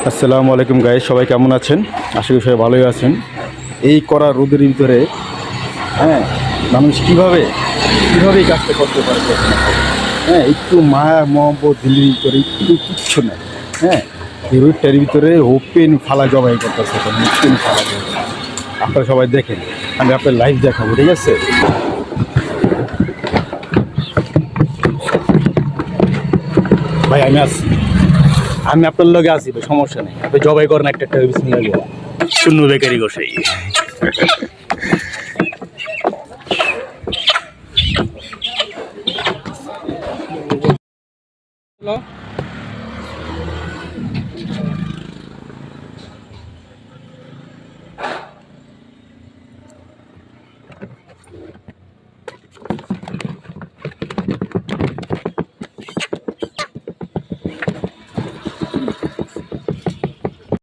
আসসালামু আলাইকুম গাইস, সবাই কেমন আছেন? আশা করি সবাই ভালোই আছেন। এই কড়া রোদের ভিতরে মানুষ কীভাবে এই কাজটা করতে পারে? একটু মায়া মহব্বত দিল্লির ভিতরে একটু কিচ্ছু নেই। এই রোদটার ভিতরে ওপেন ফালা জবাই করতেছে, ওপেন ফালা জবাই। আপনারা সবাই দেখেন, আমি আপনার লাইভ দেখাবো, ঠিক আছে? ভাই আমি আপনার লগে আছি ভাই, সমস্যা নেই। আপনি জবাই করেন একটা বিসমিল্লাহ দিয়ে। শূন্য বেকারি গোসাই।